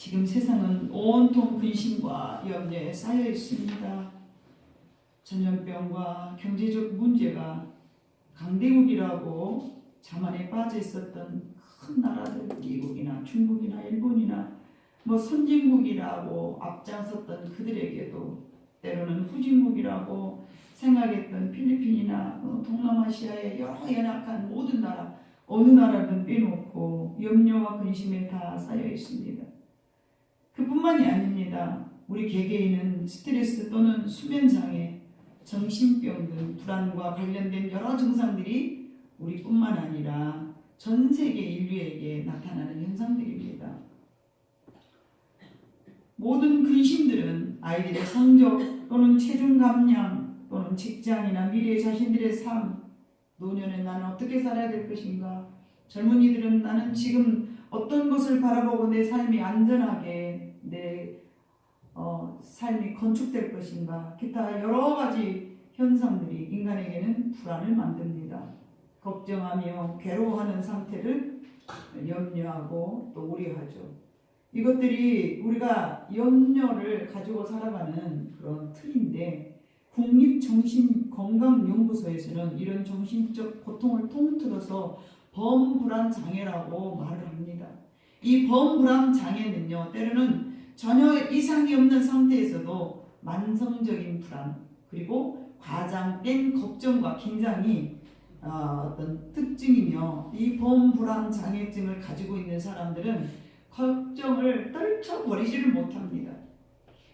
지금 세상은 온통 근심과 염려에 쌓여 있습니다. 전염병과 경제적 문제가 강대국이라고 자만에 빠져 있었던 큰 나라들, 미국이나 중국이나 일본이나 선진국이라고 앞장섰던 그들에게도 때로는 후진국이라고 생각했던 필리핀이나 동남아시아의 여러 연약한 모든 나라, 어느 나라든 빼놓고 염려와 근심에 다 쌓여 있습니다. 그뿐만이 아닙니다. 우리 개개인은 스트레스 또는 수면장애, 정신병 등 불안과 관련된 여러 증상들이 우리뿐만 아니라 전 세계 인류에게 나타나는 현상들입니다. 모든 근심들은 아이들의 성적 또는 체중 감량 또는 직장이나 미래 자신들의 삶, 노년에 나는 어떻게 살아야 될 것인가, 젊은이들은 나는 지금 어떤 것을 바라보고 내 삶이 안전하게 내 삶이 건축될 것인가, 기타 여러 가지 현상들이 인간에게는 불안을 만듭니다. 걱정하며 괴로워하는 상태를 염려하고 또 우려하죠. 이것들이 우리가 염려를 가지고 살아가는 그런 틀인데, 국립정신건강연구소에서는 이런 정신적 고통을 통틀어서 범불안장애라고 말을 합니다. 이 범불안장애는요, 때로는 전혀 이상이 없는 상태에서도 만성적인 불안, 그리고 과장된 걱정과 긴장이 어떤 특징이며, 이 범불안장애증을 가지고 있는 사람들은 걱정을 떨쳐버리지를 못합니다.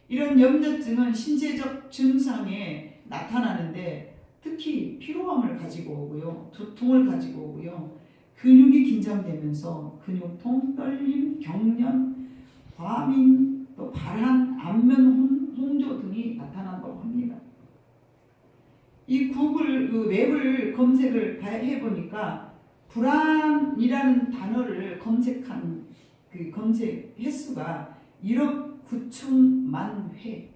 이런 염려증은 신체적 증상에 나타나는데 특히 피로감을 가지고 오고요, 두통을 가지고 오고요, 근육이 긴장되면서 근육통, 떨림, 경련, 과민, 또 발한, 안면 홍조 등이 나타난다고 합니다. 이 웹을 검색을 해보니까 불안이라는 단어를 검색한 그 검색 횟수가 1억 9천만 회,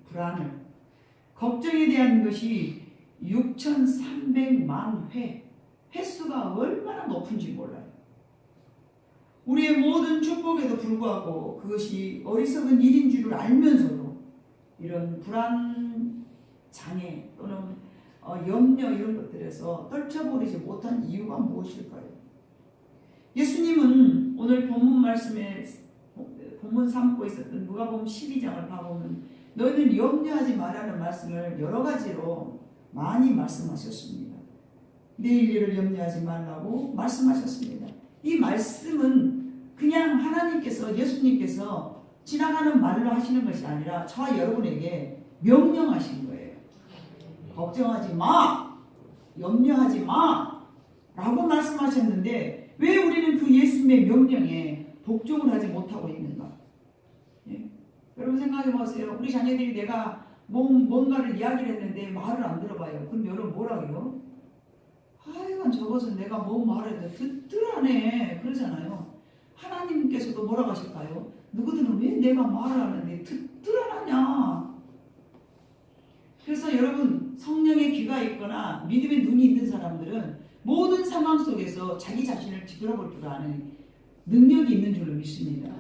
불안을, 걱정에 대한 것이 6,300만 회, 횟수가 얼마나 높은지 몰라요. 우리의 모든 축복에도 불구하고 그것이 어리석은 일인 줄을 알면서도 이런 불안 장애 또는 염려 이런 것들에서 떨쳐버리지 못한 이유가 무엇일까요? 예수님은 오늘 본문 말씀에 본문 삼고 있었던 누가복음 12장을 봐보면 너희는 염려하지 말라는 말씀을 여러 가지로 많이 말씀하셨습니다. 내일 일을 염려하지 말라고 말씀하셨습니다. 이 말씀은 그냥 하나님께서, 예수님께서 지나가는 말로 하시는 것이 아니라 저와 여러분에게 명령하신 거예요. 걱정하지 마, 염려하지 마 라고 말씀하셨는데 왜 우리는 그 예수님의 명령에 복종을 하지 못하고 있는가? 예? 여러분 생각해 보세요. 우리 자녀들이 내가 뭔가를 이야기를 했는데 말을 안 들어봐요. 그럼 여러분 뭐라고요? 하여간 저것은 내가 뭐 말해도 듣더라네 그러잖아요. 하나님께서도 뭐라고 하실까요? 누구들은 왜 내가 말을 하는데 듣더라냐? 그래서 여러분, 성령의 귀가 있거나 믿음의 눈이 있는 사람들은 모든 상황 속에서 자기 자신을 뒤돌아볼 줄 아는 능력이 있는 줄로 믿습니다.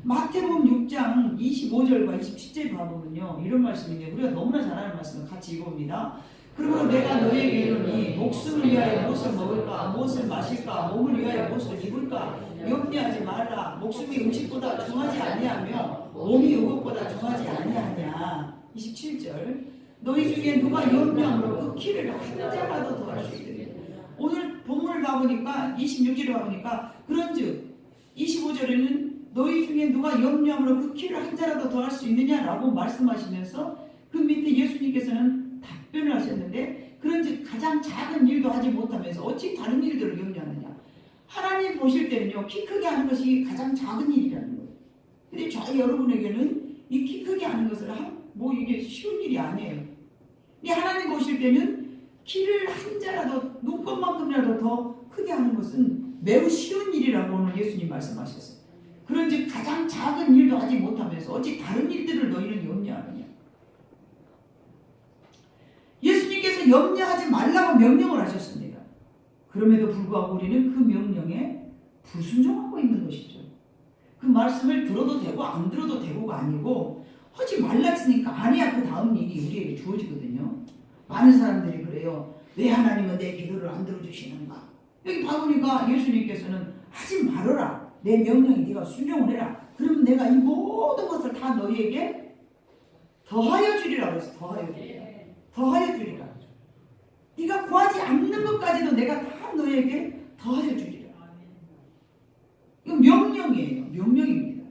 마태복음 6장 25절과 27절 봐보면요, 이런 말씀인데 우리가 너무나 잘 아는 말씀을 같이 읽어봅니다. 그러므로 내가 너희에게 이르노니 목숨을 위하여 무엇을 먹을까, 무엇을 마실까, 몸을 위하여 무엇을 입을까 염려하지 말라. 목숨이 음식보다 중하지 아니하며 몸이 의복보다 중하지 아니하냐. 27절, 너희 중에 누가 염려함으로 그 키를 한 자라도 더 할 수 있으리라. 오늘 본문을 봐보니까 26절을 봐보니까 그런즉 25절에는 너희 중에 누가 염려함으로 그 키를 한 자라도 더 할 수 있느냐라고 말씀하시면서 그 밑에 예수님께서는 답변을 하셨는데, 그런즉 가장 작은 일도 하지 못하면서 어찌 다른 일들을 염려하느냐. 하나님 보실 때는요, 키 크게 하는 것이 가장 작은 일이라는 거예요. 근데 저 여러분에게는 이 키 크게 하는 것을 이게 쉬운 일이 아니에요. 근데 하나님 보실 때는 키를 한 자라도, 눈곱만큼이라도 더 크게 하는 것은 매우 쉬운 일이라고 오늘 예수님 말씀하셨어요. 그런즉 가장 작은 일도 하지 못하면서 어찌 다른 일들을 너희는 염려하느냐. 예수님께서 염려하지 말라고 명령을 하셨습니다. 그럼에도 불구하고 우리는 그 명령에 불순종하고 있는 것이죠. 그 말씀을 들어도 되고 안 들어도 되고가 아니고 하지 말라 했으니까 아니야 그 다음 일이 우리에게 주어지거든요. 많은 사람들이 그래요. 왜 하나님은 내 기도를 안 들어주시는가? 여기 봐보니까 예수님께서는 하지 말아라. 내 명령이 네가 순종을 해라. 그러면 내가 이 모든 것을 다 너희에게 더하여 주리라 그랬어. 더하여 주리라. 더하여 주리라. 네가 구하지 않는 것까지도 내가 다 너희에게 더하여 주리라. 이건 명령이에요. 명령입니다.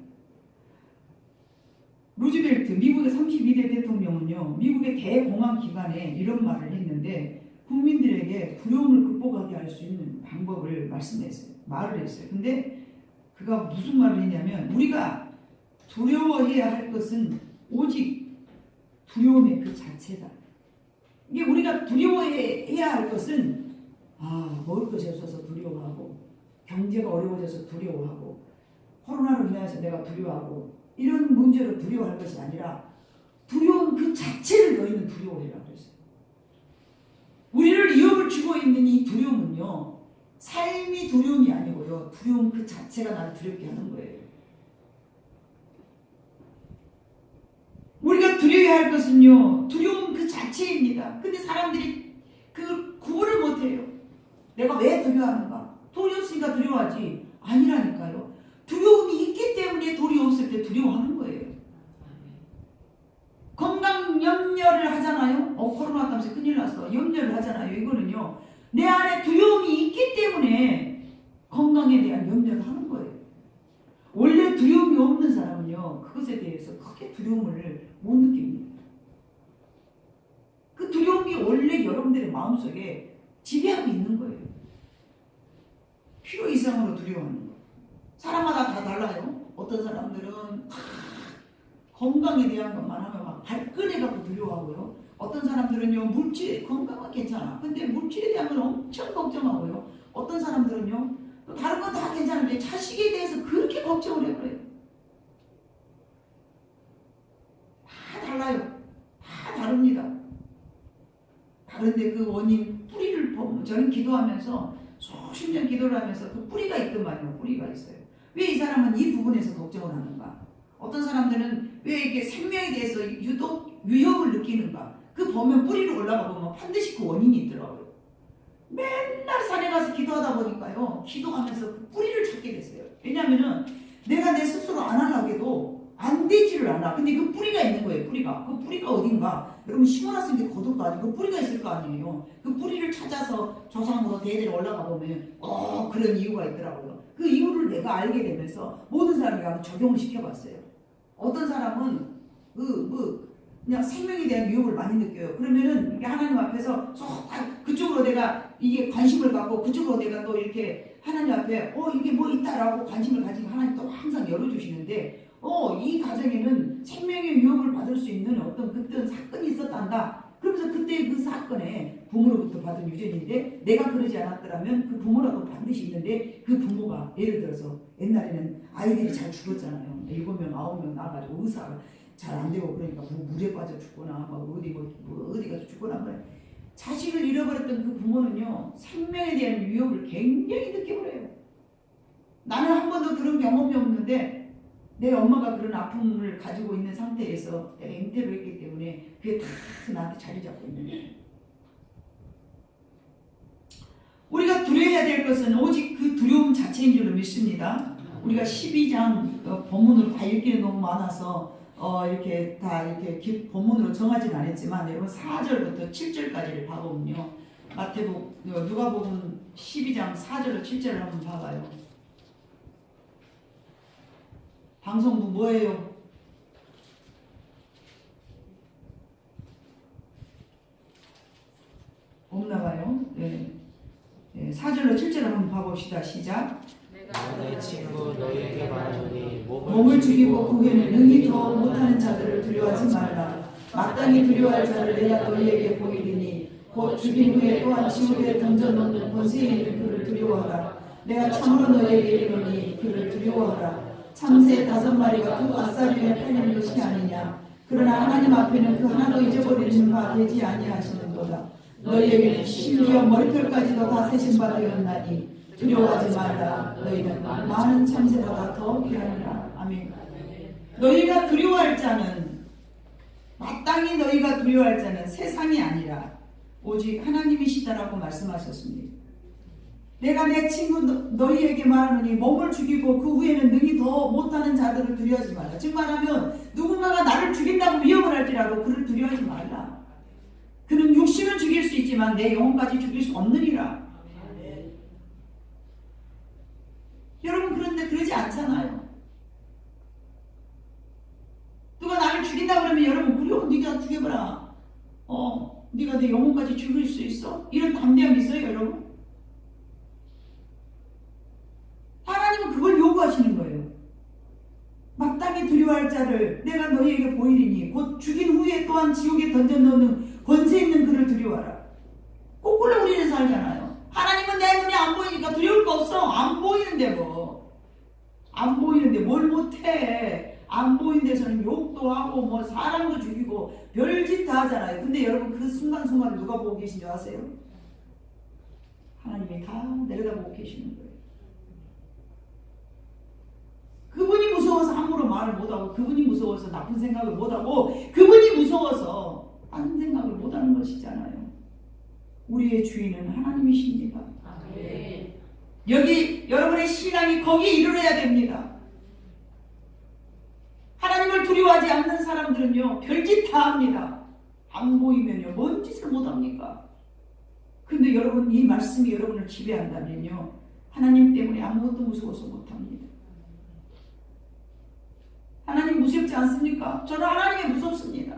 루즈벨트 미국의 32대 대통령은요. 미국의 대공황 기간에 이런 말을 했는데 국민들에게 두려움을 극복하게 할 수 있는 방법을 말을 했어요. 근데 그가 무슨 말을 했냐면 우리가 두려워해야 할 것은 오직 두려움의 그 자체다. 이게 우리가 두려워해야 할 것은 먹을 것이 없어서 두려워하고 경제가 어려워져서 두려워하고 코로나로 인해서 내가 두려워하고 이런 문제로 두려워할 것이 아니라 두려움 그 자체를 너희는 두려워해라 그랬어요. 우리를 위협을 주고 있는 이 두려움은요. 삶이 두려움이 아니고요. 두려움 그 자체가 나를 두렵게 하는 거예요. 우리가 두려워야 할 것은요. 두려움 그 자체입니다. 근데 사람들이 그 구분을 못해요. 내가 왜 두려워하는가? 돌이 없으니까 두려워하지. 아니라니까요. 두려움이 있기 때문에 돌이 없을 때 두려워하는 거예요. 건강 염려를 하잖아요. 코로나 때문에 큰일 났어. 염려를 하잖아요. 이거는요. 내 안에 두려움이 있기 때문에 건강에 대한 염려를 하는 거예요. 원래 두려움이 없는 사람은요. 그것에 대해서 크게 두려움을 못 느낍니다. 그 두려움이 원래 여러분들의 마음속에 지배하고 있는 거예요. 필요 이상으로 두려워하는 거예요. 사람마다 다 달라요. 어떤 사람들은 건강에 대한 것만 하면 막 발끈해갖고 두려워하고요. 어떤 사람들은요. 물질, 건강은 괜찮아. 근데 물질에 대한 건 엄청 걱정하고요. 어떤 사람들은요. 또 다른 건 다 괜찮은데 자식에 대해서 그렇게 걱정을 해버려요. 다 달라요. 다 다릅니다. 다른데 그 원인, 뿌리를 보면 저는 기도하면서 수십 년 기도를 하면서 그 뿌리가 있더만요. 뿌리가 있어요. 왜 이 사람은 이 부분에서 걱정을 하는가? 어떤 사람들은 왜 이게 생명에 대해서 유독 위협을 느끼는가? 그 보면 뿌리로 올라가 보면 반드시 그 원인이 있더라고요. 맨날 산에 가서 기도하다 보니까요. 기도하면서 그 뿌리를 찾게 됐어요. 왜냐하면은 내가 내 스스로 안 하려고 해도 안 되지를 않아. 근데 그 뿌리가 있는 거예요. 뿌리가. 그 뿌리가 어딘가? 여러분 심어놨으니까 거둘 거 아니고 뿌리가 있을 거 아니에요. 그 뿌리를 찾아서 조상으로 대대로 올라가 보면 그런 이유가 있더라고요. 그 이유를 내가 알게 되면서 모든 사람이 가서 적용을 시켜봤어요. 어떤 사람은 그냥 생명에 대한 위협을 많이 느껴요. 그러면은 하나님 앞에서 그쪽으로 내가 이게 관심을 갖고 그쪽으로 내가 또 이렇게 하나님 앞에 이게 뭐 있다라고 관심을 가지고 하나님 또 항상 열어주시는데 이 가정에는 생명의 위협을 받을 수 있는 어떤 그때 사건이 있었단다. 그러면서 그때 그 사건에 부모로부터 받은 유전인데 내가 그러지 않았더라면 그 부모라도 반드시 있는데 그 부모가 예를 들어서 옛날에는 아이들이 잘 죽었잖아요. 7명, 9명 나가지고 의사가 잘 안 되고 그러니까 물에 빠져 죽거나 막 어디 가서 죽거나 그래. 자식을 잃어버렸던 그 부모는요. 생명에 대한 위협을 굉장히 느껴버려요. 나는 한 번도 그런 경험이 없는데 내 엄마가 그런 아픔을 가지고 있는 상태에서 내가 잉태를 했기 때문에 그게 다 나한테 자리 잡고 있는 거예요. 우리가 두려워해야 될 것은 오직 그 두려움 자체인 줄로 믿습니다. 우리가 12장 본문으로 다 읽기는 너무 많아서 이렇게 다 이렇게 본문으로 정하진 않았지만 여러분 4절부터 7절까지를 봐보면요. 누가복음 12장 4절로 7절을 한번 봐봐요. 방송부 뭐예요? 없나 봐요. 네. 4절로 7절을 한번 봐봅시다. 시작. 내가 내 친구 너희에게 말하노니 몸을 죽이고 그 후에는 능히 더 못하는 자들을 두려워하지 말라. 마땅히 두려워할 자를 내가 너희에게 보이리니 곧 죽인 후에 또한 지옥에 던져놓는 권세에 있는 그를 두려워하라. 내가 참으로 너희에게 이르노니 그를 두려워하라. 참새 5마리가 두 아싸리에 팔리는 것이 아니냐. 그러나 하나님 앞에는 그 하나도 잊어버리는 바 되지 아니하시는도다. 너희에게는 심지어 머리털까지도 다 세신 바 되었나니 두려워하지 말라. 너희는 많은 참새보다 더 귀하니라. 아멘. 너희가 두려워할 자는, 마땅히 너희가 두려워할 자는 세상이 아니라 오직 하나님이시다라고 말씀하셨습니다. 내가 내 친구 너희에게 말하노니 몸을 죽이고 그 후에는 능히 더 못하는 자들을 두려워하지 말라. 즉 말하면 누군가가 나를 죽인다고 위협을 할지라도 그를 두려워하지 말라. 그는 육신은 죽일 수 있지만 내 영혼까지 죽일 수 없느니라. 여러분, 그런데 그러지 않잖아요. 누가 나를 죽인다 그러면 여러분, 그래, 네가 죽여봐라. 네가 내 영혼까지 죽일 수 있어? 이런 담대함이 있어요, 여러분? 하나님은 그걸 요구하시는 거예요. 마땅히 두려워할 자를 내가 너희에게 보이리니 곧 죽인 후에 또한 지옥에 던져 넣는 권세 있는 그를 두려워하라. 거꾸로 우리는 살잖아요. 하나님은 내 눈에 안 보이니까 두려울 거 없어. 안 보이는데 뭐. 안 보이는데 뭘 못해. 안 보이는 데서는 욕도 하고 뭐 사람도 죽이고 별짓 다 하잖아요. 근데 여러분, 그 순간순간을 누가 보고 계신 줄 아세요? 하나님이 다 내려다보고 계시는 거예요. 그분이 무서워서 함부로 말을 못하고, 그분이 무서워서 나쁜 생각을 못하고, 그분이 무서워서 딴 생각을 못하는 것이잖아요. 우리의 주인은 하나님이십니다. 아멘. 여기 여러분의 신앙이 거기에 이르러야 됩니다. 하나님을 두려워하지 않는 사람들은요, 별짓 다 합니다. 안 보이면요, 뭔 짓을 못합니까? 근데 여러분, 이 말씀이 여러분을 지배한다면요, 하나님 때문에 아무것도 무서워서 못합니다. 하나님 무섭지 않습니까? 저는 하나님이 무섭습니다.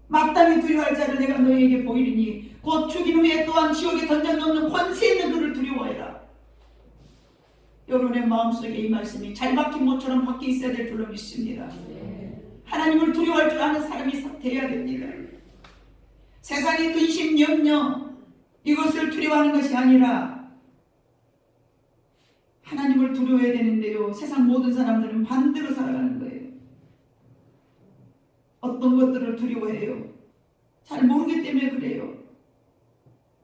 마땅히 두려워할 자를 내가 너희에게 보이리니 곧 죽인 후에 또한 지옥에 던져넣는 권세 있는 그를 두려워해라. 여러분의 마음속에 이 말씀이 잘 박힌 못처럼 박혀 있어야 될 줄로 믿습니다. 하나님을 두려워할 줄 아는 사람이 되어야 됩니다. 세상의 근심, 염려 이것을 두려워하는 것이 아니라 하나님을 두려워해야 되는데요, 세상 모든 사람들은 반대로 살아가는 거예요. 어떤 것들을 두려워해요? 잘 모르기 때문에 그래요.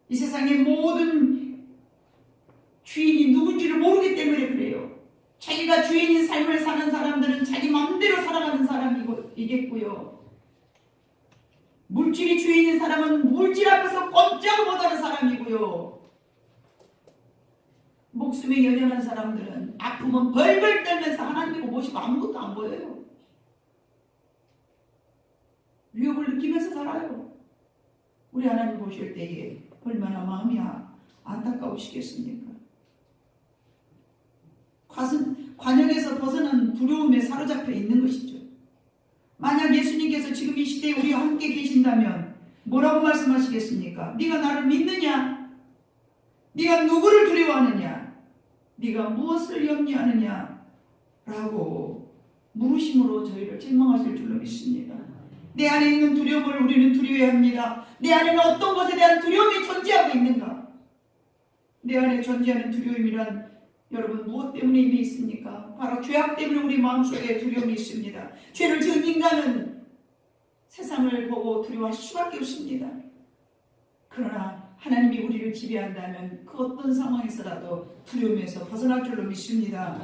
이 세상의 모든 주인이 누군지를 모르기 때문에 그래요. 자기가 주인인 삶을 사는 사람들은 자기 마음대로 살아가는 사람이겠고요. 물질이 주인인 사람은 물질 앞에서 꼼짝 못하는 사람이고요. 목숨에 연연한 사람들은 아프면 벌벌 떨면서 하나님이고 모시고 아무것도 안 보여요. 위협을 느끼면서 살아요. 우리 하나님 보실 때에 얼마나 마음이 안타까우시겠습니까? 관역에서 벗어난 두려움에 사로잡혀 있는 것이죠. 만약 예수님께서 지금 이 시대에 우리와 함께 계신다면 뭐라고 말씀하시겠습니까? 네가 나를 믿느냐? 네가 누구를 두려워하느냐? 네가 무엇을 염려하느냐? 라고 물으심으로 저희를 책망하실 줄로 믿습니다. 내 안에 있는 두려움을 우리는 두려워해야 합니다. 내 안에는 어떤 것에 대한 두려움이 존재하고 있는가? 내 안에 존재하는 두려움이란 여러분 무엇 때문에 이미 있습니까? 바로 죄악 때문에 우리 마음속에 두려움이 있습니다. 죄를 지은 인간은 세상을 보고 두려워할 수밖에 없습니다. 그러나 하나님이 우리를 지배한다면 그 어떤 상황에서라도 두려움에서 벗어날 줄로 믿습니다.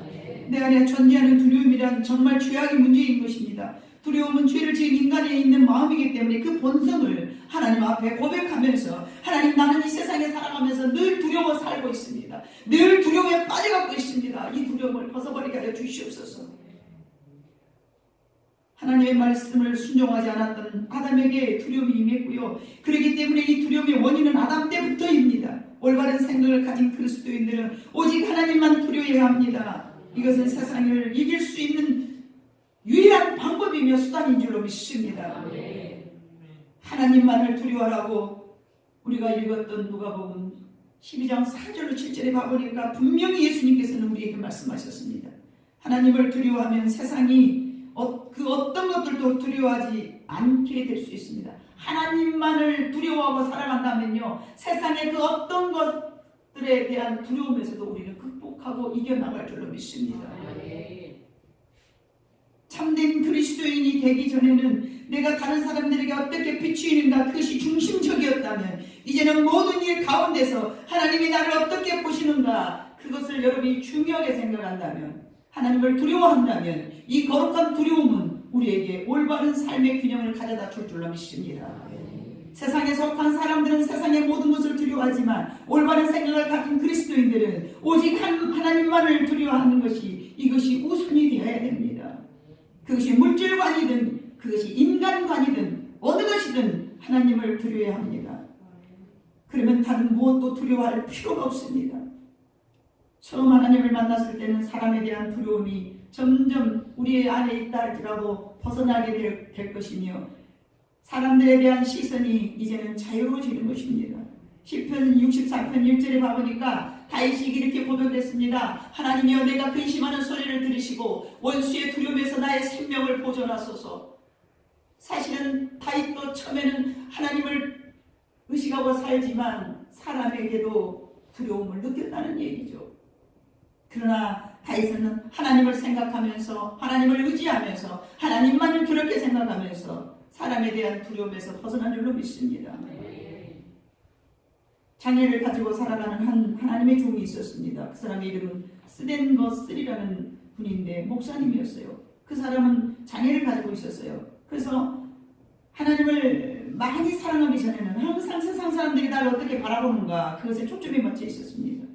내 안에 존재하는 두려움이란 정말 죄악의 문제인 것입니다. 두려움은 죄를 지은 인간에 있는 마음이기 때문에 그 본성을 하나님 앞에 고백하면서 하나님, 나는 이 세상에 살아가면서 늘 두려워 살고 있습니다. 늘 두려움에 빠져가고 있습니다. 이 두려움을 벗어버리게 하여 주시옵소서. 하나님의 말씀을 순종하지 않았던 아담에게 두려움이 임했고요. 그렇기 때문에 이 두려움의 원인은 아담 때부터입니다. 올바른 생각을 가진 그리스도인들은 오직 하나님만 두려워해야 합니다. 이것은 세상을 이길 수 있는 유일한 방법이며 수단인 줄로 믿습니다. 하나님만을 두려워하라고 우리가 읽었던 누가복음 12장 4절로 7절에 가보니까 분명히 예수님께서는 우리에게 말씀하셨습니다. 하나님을 두려워하면 세상이 그 어떤 것들도 두려워하지 않게 될 수 있습니다. 하나님만을 두려워하고 살아간다면요, 세상의 그 어떤 것들에 대한 두려움에서도 우리는 극복하고 이겨나갈 줄로 믿습니다. 참된 그리스도인이 되기 전에는 내가 다른 사람들에게 어떻게 비추이는가, 그것이 중심적이었다면 이제는 모든 일 가운데서 하나님이 나를 어떻게 보시는가, 그것을 여러분이 중요하게 생각한다면 하나님을 두려워한다면 이 거룩한 두려움은 우리에게 올바른 삶의 균형을 가져다 줄 줄로 믿습니다. 세상에 속한 사람들은 세상의 모든 것을 두려워하지만 올바른 생각을 가진 그리스도인들은 오직 하나님만을 두려워하는 것이 이것이 우선이 되어야 됩니다. 그것이 물질관이든 그것이 인간관이든 어느 것이든 하나님을 두려워야 합니다. 그러면 다른 무엇도 두려워할 필요가 없습니다. 처음 하나님을 만났을 때는 사람에 대한 두려움이 점점 우리 안에 있다 할지라도 벗어나게 될 것이며 사람들에 대한 시선이 이제는 자유로워지는 것입니다. 시편 64편 1절에 봐보니까 다윗이 이렇게 고백했습니다. 하나님이여 내가 근심하는 소리를 들으시고 원수의 두려움에서 나의 생명을 보존하소서. 사실은 다윗도 처음에는 하나님을 의식하고 살지만 사람에게도 두려움을 느꼈다는 얘기죠. 그러나 다윗은 하나님을 생각하면서 하나님을 의지하면서 하나님만을 두렵게 생각하면서 사람에 대한 두려움에서 벗어난 줄로 믿습니다. 장애를 가지고 살아가는 한 하나님의 종이 있었습니다. 그 사람의 이름은 스덴거슬이라는 분인데 목사님이었어요. 그 사람은 장애를 가지고 있었어요. 그래서 하나님을 많이 사랑하기 전에는 항상 세상 사람들이 나를 어떻게 바라보는가 그것에 초점이 맞춰 있었습니다.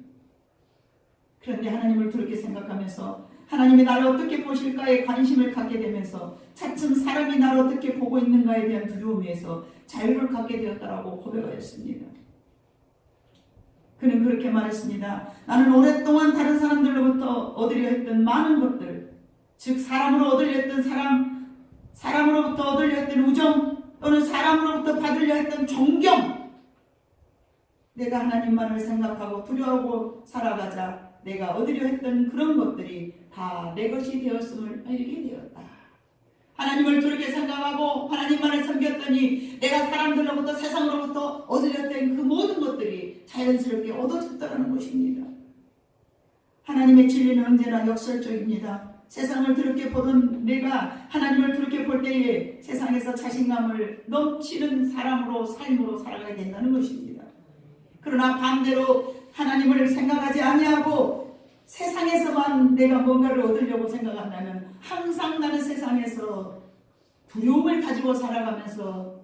그런데 하나님을 두렵게 생각하면서 하나님이 나를 어떻게 보실까에 관심을 갖게 되면서 차츰 사람이 나를 어떻게 보고 있는가에 대한 두려움에서 자유를 갖게 되었다라고 고백하였습니다. 그는 그렇게 말했습니다. 나는 오랫동안 다른 사람들로부터 얻으려 했던 많은 것들, 즉 사람으로 얻으려 했던 사람으로부터 얻으려 했던 우정 또는 사람으로부터 받으려 했던 존경, 내가 하나님만을 생각하고 두려워하고 살아가자 내가 얻으려 했던 그런 것들이 다 내 것이 되었음을 알게 되었다. 하나님을 두렵게 생각하고 하나님만을 섬겼더니 내가 사람들로부터 세상으로부터 얻으려 했던 그 모든 것들이 자연스럽게 얻어졌다는 것입니다. 하나님의 진리는 언제나 역설적입니다. 세상을 두렵게 보던 내가 하나님을 두렵게 볼 때에 세상에서 자신감을 넘치는 사람으로 삶으로 살아가게 된다는 것입니다. 그러나 반대로 하나님을 생각하지 아니하고 세상에서만 내가 뭔가를 얻으려고 생각한다면 항상 나는 세상에서 두려움을 가지고 살아가면서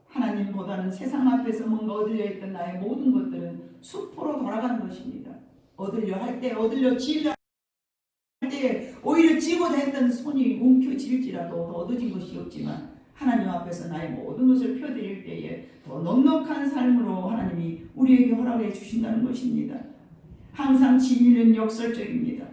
하나님보다는 세상 앞에서 뭔가 얻으려 했던 나의 모든 것들은 수포로 돌아가는 것입니다. 얻으려 할 때, 얻으려 지으려 할 때 오히려 지고자 했던 손이 움켜질지라도 더 얻어진 것이 없지만 하나님 앞에서 나의 모든 것을 펴드릴 때에 더 넉넉한 삶으로 하나님이 우리에게 허락해 주신다는 것입니다. 항상 진리는 역설적입니다.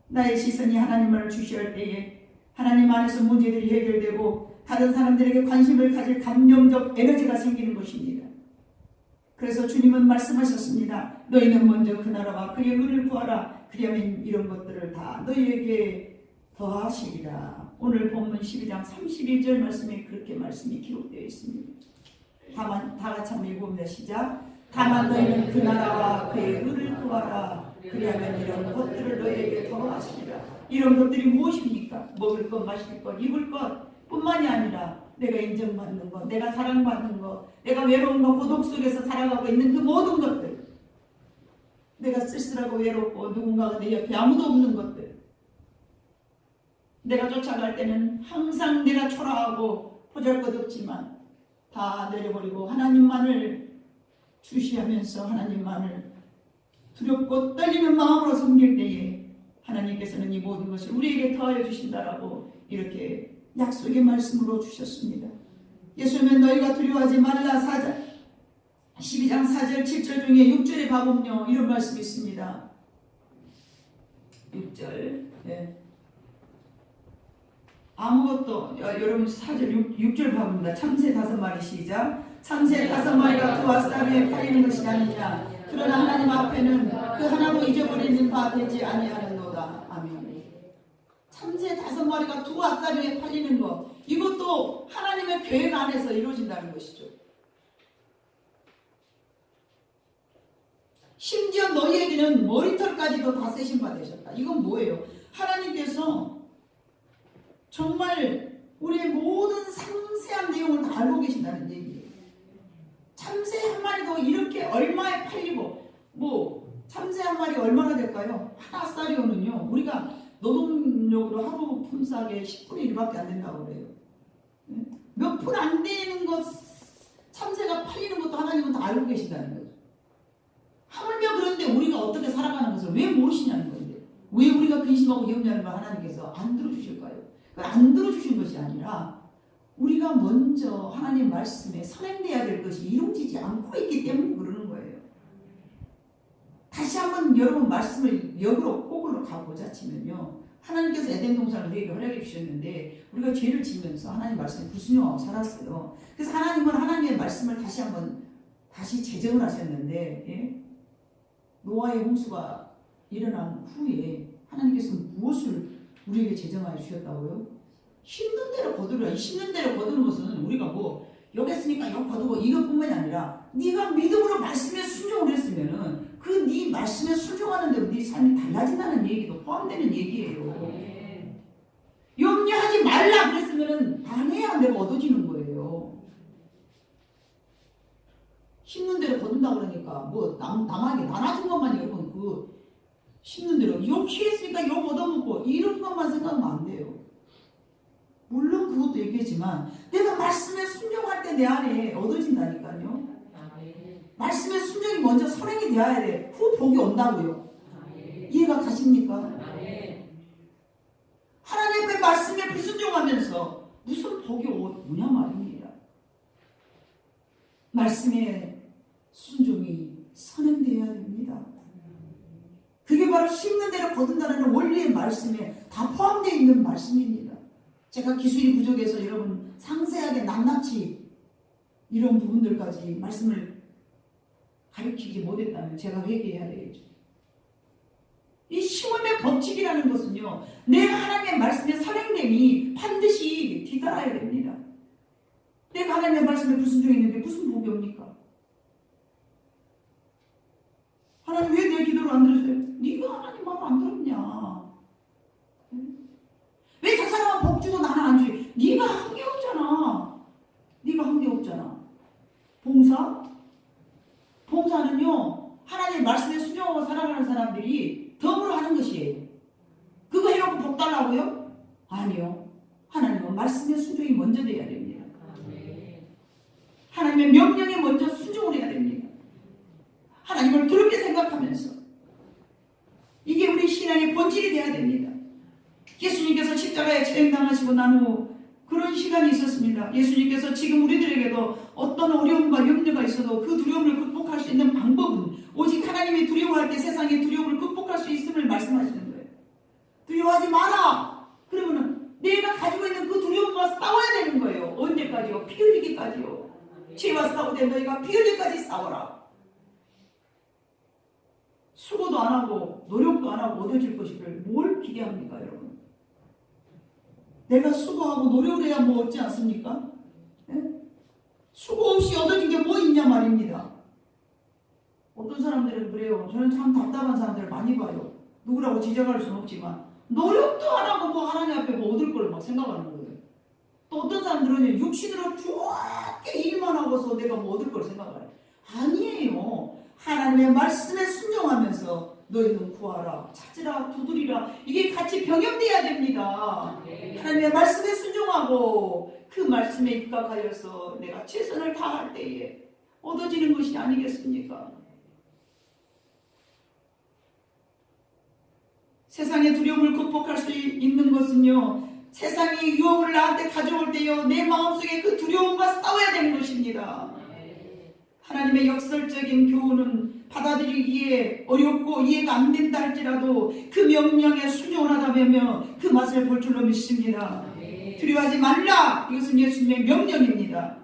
나의 시선이 하나님을 주시할 때에 하나님 안에서 문제들이 해결되고 다른 사람들에게 관심을 가질 감정적 에너지가 생기는 것입니다. 그래서 주님은 말씀하셨습니다. 너희는 먼저 그 나라와 그의 의를 구하라. 그리하면 이런 것들을 다 너희에게 더하시리라. 오늘 본문 12장 31절 말씀에 그렇게 말씀이 기록되어 있습니다. 다 같이 한번 읽어봅니다. 시작. 다만 너희는 그 나라와 그의 의를 구하라. 그리하면 이런 것들을 너희에게 더하시리라. 이런 것들이 무엇입니까? 먹을 것, 마실 것, 입을 것 뿐만이 아니라 내가 인정받는 것, 내가 사랑받는 것, 내가 외로움과 고독 속에서 살아가고 있는 그 모든 것들, 내가 쓸쓸하고 외롭고 누군가가 내 옆에 아무도 없는 것들, 내가 쫓아갈 때는 항상 내가 초라하고 보잘것없지만 다 내려버리고 하나님만을 주시하면서 하나님만을 두렵고 떨리는 마음으로 섬길 때에 하나님께서는 이 모든 것을 우리에게 더하여 주신다라고 이렇게 약속의 말씀으로 주셨습니다. 예수님은 너희가 두려워하지 말라 12장 4절 7절 중에 6절에 봐보면요 이런 말씀이 있습니다. 6절 아무것도 여러분 4절 6절 봐봅니다. 참새 5마리 시작. 참새 5마리가 그 왓살 위에 팔리는 것이 아니냐. 그러나 하나님 앞에는 그 하나도 잊어버리는 바 되지 아니하는도다. 아멘. 참새 5마리가 두 왓살 위에 팔리는 것, 이것도 하나님의 계획 안에서 이루어진다는 것이죠. 심지어 너희에게는 머리털까지도 다 세신 바 되셨다. 이건 뭐예요? 하나님께서 정말 우리의 모든 상세한 내용을 다 알고 계신다는 얘기예요. 참새 한 마리도 이렇게 얼마에 팔리고, 참새 한 마리 얼마나 될까요? 하나 쌀이오는요, 우리가 하루 품삯의 10분의 1밖에 안 된다고 그래요. 몇 푼 안 되는 것 참새가 팔리는 것도 하나님은 다 알고 계신다는 거죠. 하물며 그런데 우리가 어떻게 살아가는 것을 왜 모르시냐는 건데, 왜 우리가 근심하고 염려하는 걸 하나님께서 안 들어주실까요? 안 들어주신 것이 아니라 우리가 먼저 하나님 말씀에 선행돼야 될 것이 이루어지지 않고 있기 때문에 그러는 거예요. 다시 한번 여러분 말씀을 역으로 거꾸로 가보자 치면요, 하나님께서 에덴 동산을 우리에게 허락해 주셨는데 우리가 죄를 지면서 하나님 말씀에 불순종하고 살았어요. 그래서 하나님은 하나님의 말씀을 다시 한번 제정을 하셨는데, 예? 노아의 홍수가 일어난 후에 하나님께서 무엇을 우리에게 제정하여 주셨다고요? 힘든 대로 거두라. 이 힘든 대로 거두는 것은 우리가 뭐 여기 했으니까 여기 거두고 이것뿐만이 아니라 네가 믿음으로 말씀에 순종을 했으면은 그 네 말씀에 순종하는 대로 네 삶이 달라진다는 얘기도 포함되는 얘기예요. 염려하지 말라 그랬으면은 안 해야 내가 얻어지는 거예요. 힘든 대로 거둔다 그러니까 뭐 남에게 나눠준 것만 여러분 그 힘든 대로 욕 했으니까 욕 얻어먹고 이런 것만 생각하면 안 돼요. 물론 그것도 얘기했지만 내가 말씀에 순종할 때 내 안에 얻어진다니까요. 말씀의 순종이 먼저 선행이 되어야 돼. 후 복이 온다고요. 이해가 가십니까? 하나님의 말씀에 불순종하면서 무슨 복이 오냐 말입니다. 말씀의 순종이 선행되어야 됩니다. 그게 바로 심는 대로 거둔다는 원리의 말씀에 다 포함되어 있는 말씀입니다. 제가 기술이 부족해서 여러분 상세하게 낱낱이 이런 부분들까지 말씀을 가르치지 못했다면 제가 회개해야 되겠죠. 이 심음의 법칙이라는 것은요, 내가 하나님의 말씀에 선행됨이 반드시 뒤따라야 됩니다. 내가 하나님의 말씀에 불순종했는데 무슨 복이 옵니까? 하나님 왜 내 기도를 안 들으세요? 네가 하나님 말 안 들었냐? 왜 저 사람은 복 주고 나는 안 주? 네가 한 게 없잖아. 네가 한 게 없잖아. 봉사는요, 하나님의 말씀에 순종하고 살아가는 사람들이 덤으로 하는 것이에요. 그거 해놓고 복 달라고요? 아니요. 하나님은 말씀에 순종이 먼저 돼야 됩니다. 하나님의 명령에 먼저 순종을 해야 됩니다. 하나님을 두렵게 생각하면서 이게 우리 신앙의 본질이 돼야 됩니다. 예수님께서 십자가에 처형당하시고 난 후 그런 시간이 있었습니다. 예수님께서 지금 우리들에게도 어떤 어려움과 염려가 있어도 그 두려움을 극복할 수 있는 방법은 오직 하나님이 두려워할 때 세상의 두려움을 극복할 수 있음을 말씀하시는 거예요. 두려워하지 마라. 그러면은 내가 가지고 있는 그 두려움과 싸워야 되는 거예요. 언제까지요? 피 흘리기까지요. 죄와 싸우되 너희가 피 흘리기까지 싸워라. 수고도 안 하고 노력도 안 하고 얻어질 것이를 뭘 기대합니까, 여러분? 내가 수고하고 노력을 해야 뭐 얻지 않습니까? 네? 수고 없이 얻어진 게 뭐 있냐 말입니다. 어떤 사람들은 그래요. 저는 참 답답한 사람들을 많이 봐요. 누구라고 지적할 수는 없지만 노력도 안 하고 뭐 하나님 앞에 뭐 얻을 걸 막 생각하는 거예요. 또 어떤 사람들은 육신으로 좋게 일만 하고서 내가 뭐 얻을 걸 생각해요. 아니에요. 하나님의 말씀에 순종하면서 너희는 구하라, 찾으라, 두드리라. 이게 같이 병행돼야 됩니다. 하나님의 말씀에 순종하고 그 말씀에 입각하여서 내가 최선을 다할 때에 얻어지는 것이 아니겠습니까? 세상의 두려움을 극복할 수 있는 것은요, 세상이 유혹을 나한테 가져올 때요, 내 마음속에 그 두려움과 싸워야 되는 것입니다. 하나님의 역설적인 교훈은 받아들이기에 어렵고 이해가 안 된다 할지라도 그 명령에 순종을 하다 보면 그 맛을 볼 줄로 믿습니다. 두려워하지 말라. 이것은 예수님의 명령입니다.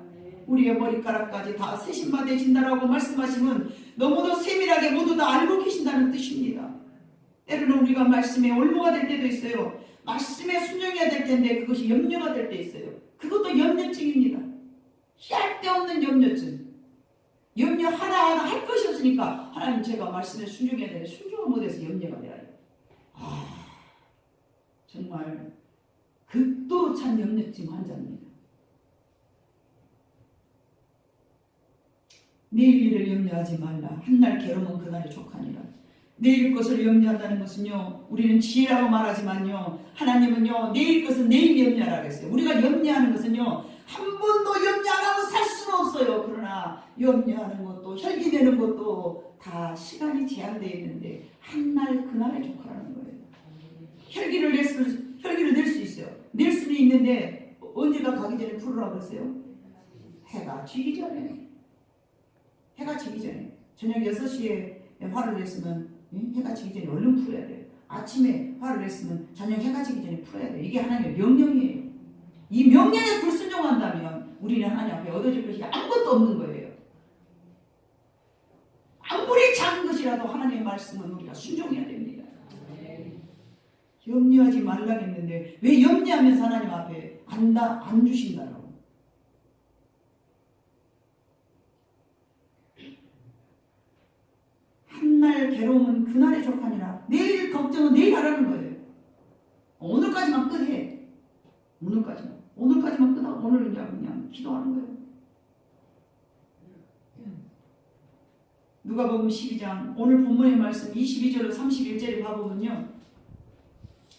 우리의 머리카락까지 다 세심받아진다라고 말씀하시면 너무도 세밀하게 모두 다 알고 계신다는 뜻입니다. 때로는 우리가 말씀에 올무가 될 때도 있어요. 말씀에 순종해야 될 텐데 그것이 염려가 될 때 있어요. 그것도 염려증입니다. 할 데 없는 염려증. 염려하라 할 것이 없으니까 하나님 제가 말씀에 순종해야 되는데 순종을 못해서 염려가 돼요. 정말 극도로 찬 염려증 환자입니다. 내일 일을 염려하지 말라. 한날 괴로움은 그날에 족하니라. 내일 것을 염려한다는 것은요, 우리는 지혜라고 말하지만요, 하나님은요, 내일 것은 내일 염려하라 그랬어요. 우리가 염려하는 것은요, 한 번도 염려 안 하고 살 수는 없어요. 그러나 염려하는 것도 혈기내는 것도 다 시간이 제한되어 있는데 한날 그날에 족하라는 거예요. 혈기를 낼 수 있어요. 낼 수는 있는데 언제가 가기 전에 풀으라고 그러세요? 해가 지기 전에. 해가 지기 전에. 저녁 6시에 화를 냈으면 해가 지기 전에 얼른 풀어야 돼요. 아침에 화를 냈으면 저녁 해가 지기 전에 풀어야 돼요. 이게 하나님의 명령이에요. 이 명령에 불순종한다면 우리는 하나님 앞에 얻어질 것이 아무것도 없는 거예요. 아무리 작은 것이라도 하나님의 말씀은 우리가 순종해야 됩니다. 염려하지 말라겠는데 왜 염려하면서 하나님 앞에 안 주신다라고. 한날 괴로움은 그날에 족하니라. 내일 걱정은 내일 하라는 거예요. 오늘까지만 끝해. 오늘까지만 끝하고 오늘은 그냥 기도하는 거예요. 누가복음 12장 오늘 본문의 말씀 22절로 31절에 봐보면요.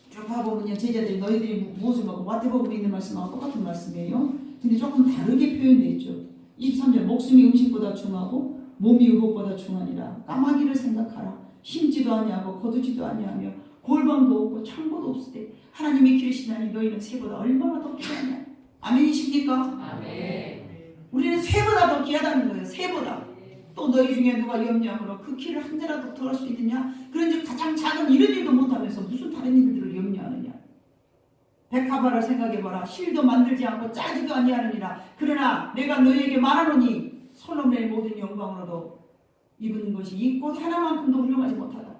쭉 봐보면요. 제자들이 너희들이 무엇을 먹고 마태복음에 있는 말씀하고 똑같은 말씀이에요. 근데 조금 다르게 표현되어 있죠. 23절 목숨이 음식보다 중하고 몸이 의복보다 중하니라. 까마귀를 생각하라. 심지도 아니하고 거두지도 아니하며 골방도 없고 창고도 없을 때 하나님이 기르시나니 너희는 새보다 얼마나 더 귀하냐. 아멘이십니까? 아멘. 우리는 새보다 더 귀하다는 거예요. 새보다. 또 너희 중에 누가 염려함으로 그 키를 한 자라도 더 할 수 있느냐? 그런즉 가장 작은 이런 일도 못하면서 무슨 다른 일들을 염려하느냐? 백합화를 생각해봐라. 실도 만들지 않고 짜지도 아니하느니라. 그러나 내가 너희에게 말하노니 솔로몬의 모든 영광으로도 입은 것이 이 꽃 하나만큼도 훌륭하지 못하다.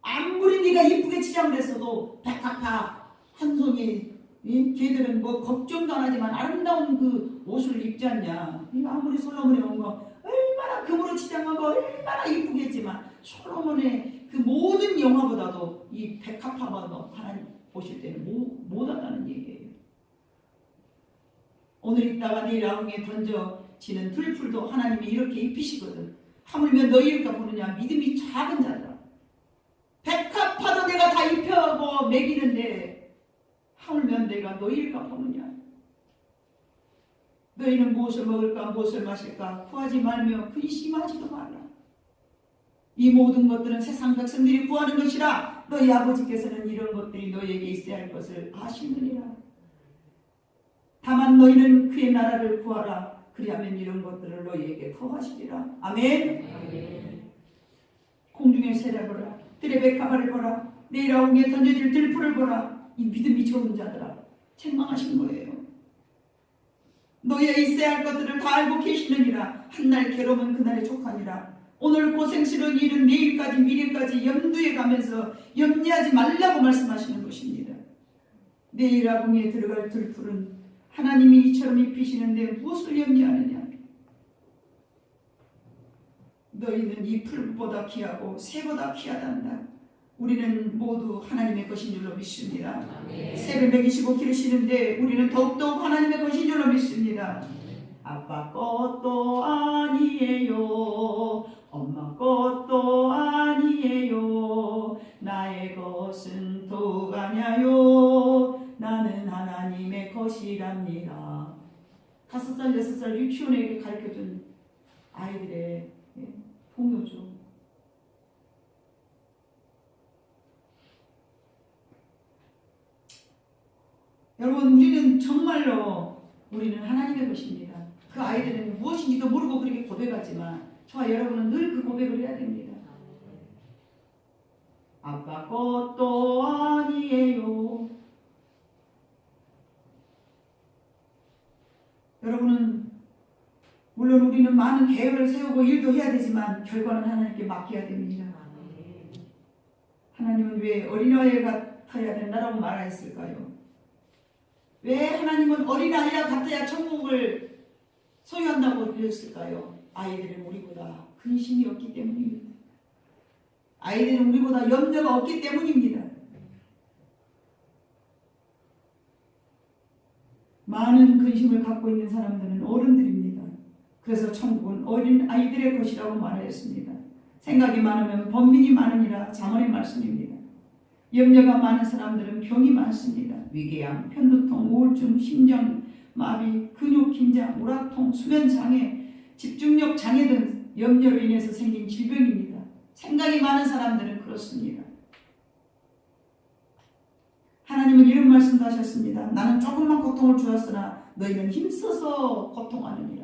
아무리 네가 이쁘게 치장을 했어도 백합화 한 송이 걔들은 뭐 걱정도 안 하지만 아름다운 그 옷을 입지 않냐. 아무리 솔로몬의 영광 얼마나 금으로 치장하고 얼마나 이쁘게 했지만 솔로몬의 그 모든 영화보다도 이 백합화가 하나님 보실 때는 못하다는 얘기예요. 오늘 있다가 내일 아궁에 던져지는 들풀도 하나님이 이렇게 입히시거든. 하물며 너희일까 보느냐. 믿음이 작은 자들아. 백합화도 내가 다 입혀고 먹이는데 하물며 내가 너희일까 보느냐. 너희는 무엇을 먹을까 무엇을 마실까 구하지 말며 근심하지도 말라. 이 모든 것들은 세상 백성들이 구하는 것이라. 너희 아버지께서는 이런 것들이 너희에게 있어야 할 것을 아시느니라. 다만 너희는 그의 나라를 구하라. 그리하면 이런 것들을 너희에게 더하시리라. 아멘. 아멘. 공중의 새를 보라. 들의 백합화를 보라. 내일 아궁에 던져질 들풀을 보라. 이 믿음이 좋은 자들아. 책망하신 거예요. 너희의 있어야 할 것들을 다 알고 계시느니라. 한날 괴로움은 그날에 족하니라. 오늘 고생스러운 일은 내일까지 미래까지 염두에 가면서 염려하지 말라고 말씀하시는 것입니다. 내일 아궁에 들어갈 들풀은 하나님이 이처럼 입히시는데 무엇을 염려하느냐. 너희는 이 풀보다 귀하고 새보다 귀하단다. 우리는 모두 하나님의 것인 줄로 믿습니다. 새를 먹이시고 기르시는데 우리는 더욱더욱 하나님의 것인 줄로 믿습니다. 아빠 것도 아니에요. 엄마 것도 아니에요. 나의 것은 더욱 아냐요. 나는 하나님의 것이랍니다. 5살, 6살 유치원에게 가르쳐준 아이들의 동요죠. 여러분, 우리는 정말로 우리는 하나님의 것입니다. 그 아이들은 무엇인지도 모르고 그렇게 고백하지만 저와 여러분은 늘 그 고백을 해야 됩니다. 아빠 것도 아니에요. 여러분은 물론 우리는 많은 계획을 세우고 일도 해야 되지만 결과는 하나님께 맡겨야 됩니다. 하나님은 왜 어린아이 같아야 된다라고 말하였을까요? 왜 하나님은 어린아이와 같아야 천국을 소유한다고 그랬을까요? 아이들은 우리보다 근심이 없기 때문입니다. 아이들은 우리보다 염려가 없기 때문입니다. 많은 근심을 갖고 있는 사람들은 어른들입니다. 그래서 천국은 어린 아이들의 것이라고 말하였습니다. 생각이 많으면 번민이 많으니라. 잠언의 말씀입니다. 염려가 많은 사람들은 병이 많습니다. 위궤양, 편두통, 우울증, 심장마비, 근육 긴장, 우라통, 수면장애, 집중력 장애 등 염려로 인해서 생긴 질병입니다. 생각이 많은 사람들은 그렇습니다. 하나님은 이런 말씀도 하셨습니다. 나는 조금만 고통을 주었으나 너희는 힘써서 고통하느니라.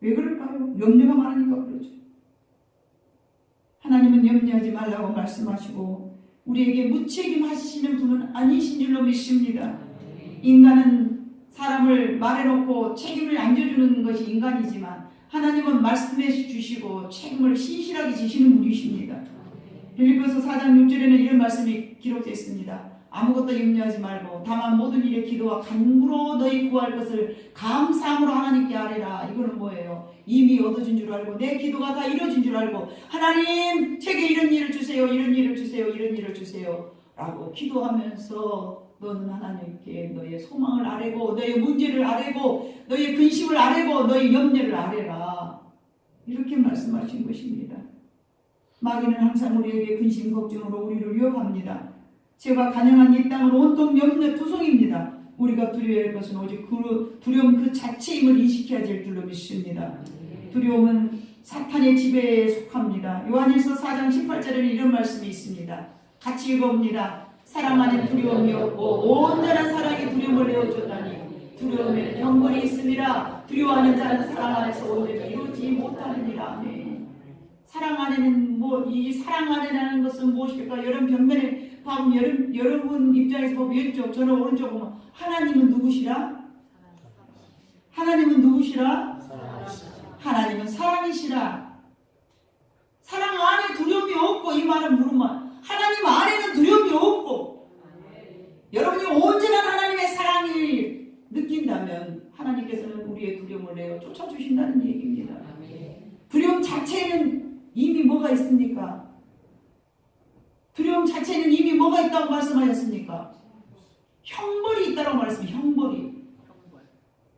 왜 그럴까요? 염려가 많으니까 그러죠. 하나님은 염려하지 말라고 말씀하시고 우리에게 무책임하시는 분은 아니신 줄로 믿습니다. 인간은 사람을 말해놓고 책임을 안겨주는 것이 인간이지만 하나님은 말씀해 주시고 책임을 신실하게 지시는 분이십니다. 빌립보서 4장 6절에는 이런 말씀이 기록되어 있습니다. 아무것도 염려하지 말고 다만 모든 일에 기도와 간구로 너희 구할 것을 감사함으로 하나님께 아뢰라. 이거는 뭐예요? 이미 얻어진 줄 알고 내 기도가 다 이루어진 줄 알고 하나님 제게 이런 일을 주세요. 이런 일을 주세요. 이런 일을 주세요. 라고 기도하면서 너는 하나님께 너의 소망을 아뢰고 너의 문제를 아뢰고 너의 근심을 아뢰고 너의 염려를 아뢰라. 이렇게 말씀하신 것입니다. 마귀는 항상 우리에게 근심 걱정으로 우리를 위협합니다. 죄가 간영한 이 땅은 온통 염려 투성입니다. 우리가 두려워할 것은 오직 그 두려움 그 자체임을 인식해야 될 줄로 믿습니다. 두려움은 사탄의 지배에 속합니다. 요한일서 4장 18절에는 이런 말씀이 있습니다. 같이 읽어봅니다. 사랑 안에 두려움이 없고 온전한 사랑이 두려움을 내어줬다니 두려움에는 형벌이 있음이라. 두려워하는 자는 사랑 안에서 온전히 이루지 못하느니라. 사랑 안에는 이 사랑 안에라는 것은 무엇일까? 여러분 벽면에 보면 여러분 입장에서 보면 왼쪽 저는 오른쪽 보면 하나님은 누구시라? 하나님은 누구시라? 하나님은 사랑이시라. 사랑 안에 두려움이 없고 이 말은 물으면 하나님 안에는 두려움이 없고 여러분이 온전한 하나님의 사랑을 느낀다면 하나님께서는 우리의 두려움을 내어 쫓아주신다는 얘기입니다. 두려움 자체는 이미 뭐가 있습니까? 두려움 자체는 이미 뭐가 있다고 말씀하셨습니까? 형벌이 있다고 말씀해요. 형벌이.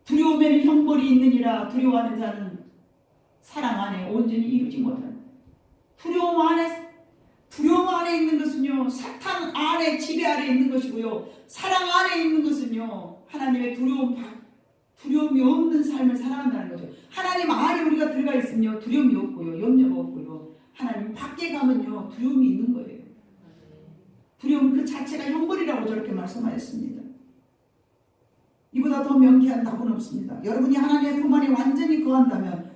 두려움에는 형벌이 있느니라. 두려워하는 자는 사랑 안에 온전히 이루지 못한다. 두려움 안에 있는 것은요 사탄 안에 지배 아래 있는 것이고요 사랑 안에 있는 것은요 하나님의 두려움이 없는 삶을 살아간다는 거죠. 하나님 안에 우리가 들어가 있으면요 두려움이 없고요 염려가 없고요 하나님 밖에 가면요 두려움이 있는 거예요. 두려움 그 자체가 형벌이라고 저렇게 말씀하셨습니다. 이보다 더 명쾌한 답은 없습니다. 여러분이 하나님의 품 안에 완전히 거한다면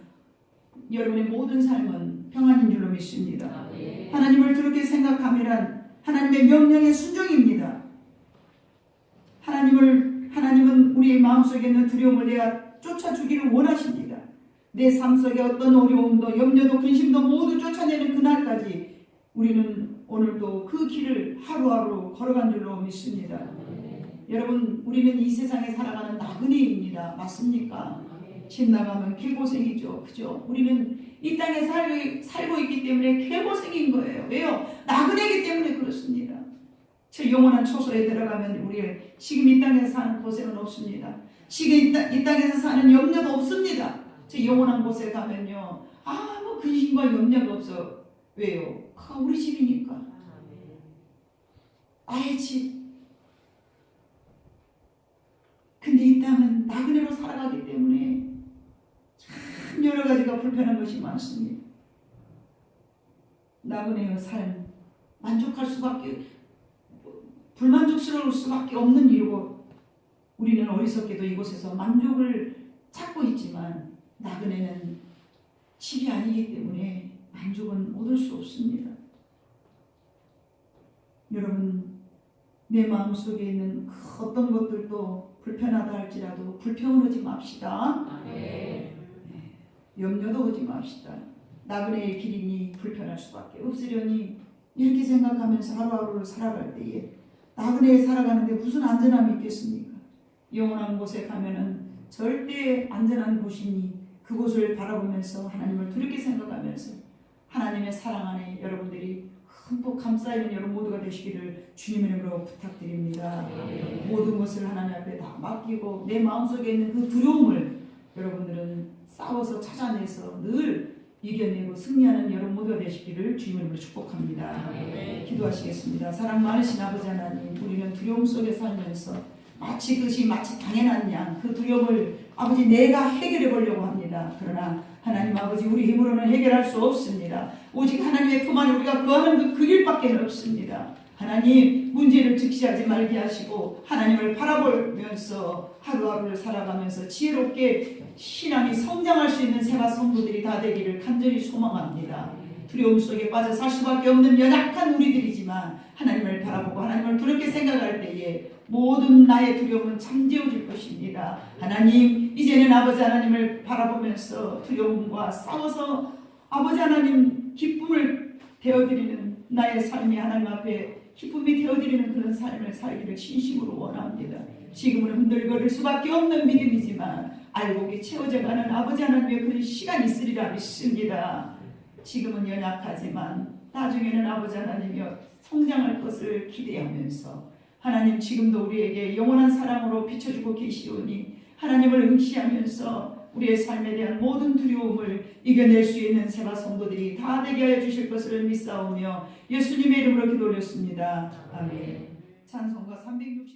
여러분의 모든 삶은 평안인 줄로 믿습니다. 하나님을 그렇게 생각하면 하나님의 명령의 순종입니다. 하나님은 우리의 마음속에 있는 두려움을 내가 쫓아주기를 원하십니다. 내 삶 속에 어떤 어려움도 염려도 근심도 모두 쫓아내는 그날까지 우리는 오늘도 그 길을 하루하루 걸어간 줄로 믿습니다. 여러분 우리는 이 세상에 살아가는 나그네입니다. 맞습니까? 집 나가면 개고생이죠. 그죠? 우리는 이 땅에 살고 있기 때문에 개고생인 거예요. 왜요? 나그네이기 때문에 그렇습니다. 저 영원한 초소에 들어가면 우리 지금 이 땅에서 사는 고생은 없습니다. 지금 이 땅에서 사는 염려도 없습니다. 저 영원한 곳에 가면요 아무 근심과 염려가 없어. 왜요? 그가 우리 집이니까. 나의 집. 근데 이 땅은 나그네로 살아가기 때문에 참 여러 가지가 불편한 것이 많습니다. 나그네의 삶 만족할 수밖에 불만족스러울 수밖에 없는 일이고 우리는 어리석게도 이곳에서 만족을 찾고 있지만 나그네는 집이 아니기 때문에 만족은 얻을 수 없습니다. 여러분 내 마음속에 있는 그 어떤 것들도 불편하다 할지라도 불평을 하지 맙시다. 염려도 하지 맙시다. 나그네의 길이니 불편할 수밖에 없으려니 이렇게 생각하면서 하루하루를 살아갈 때에 나그네에 살아가는데 무슨 안전함이 있겠습니까? 영원한 곳에 가면은 절대 안전한 곳이니 그곳을 바라보면서 하나님을 두렵게 생각하면서 하나님의 사랑 안에 여러분들이 흠뻑 감싸이는 여러분 모두가 되시기를 주님의 이름으로 부탁드립니다. 모든 것을 하나님 앞에 다 맡기고 내 마음속에 있는 그 두려움을 여러분들은 싸워서 찾아내서 늘 이겨내고 승리하는 여러분 모두가 되시기를 주님 이름으로 축복합니다. 기도하시겠습니다. 사랑 많으신 아버지 하나님, 우리는 두려움 속에 살면서 마치 그것이 마치 당연한 양 그 두려움을 아버지 내가 해결해 보려고 합니다. 그러나 하나님 아버지 우리 힘으로는 해결할 수 없습니다. 오직 하나님의 품 안에 우리가 거하는 그 길밖에 없습니다. 하나님 문제를 직시하지 말게 하시고 하나님을 바라보면서 하루하루를 살아가면서 지혜롭게 신앙이 성장할 수 있는 새가 성도들이 다 되기를 간절히 소망합니다. 두려움 속에 빠져 살 수밖에 없는 연약한 우리들이지만 하나님을 바라보고 하나님을 두렵게 생각할 때에 모든 나의 두려움은 잠재워질 것입니다. 하나님 이제는 아버지 하나님을 바라보면서 두려움과 싸워서 아버지 하나님 기쁨을 되어드리는 나의 삶이 하나님 앞에 기쁨이 되어드리는 그런 삶을 살기를 진심으로 원합니다. 지금은 흔들거릴 수밖에 없는 믿음이지만 알곡이 채워져가는 아버지 하나님의 그런 시간이 있으리라 믿습니다. 지금은 연약하지만 나중에는 아버지 하나님이여 성장할 것을 기대하면서 하나님 지금도 우리에게 영원한 사랑으로 비춰주고 계시오니 하나님을 응시하면서 우리의 삶에 대한 모든 두려움을 이겨낼 수 있는 새바 성도들이 다 되게 하여 주실 것을 믿사오며 예수님의 이름으로 기도 올렸습니다. 아멘. 찬송가 365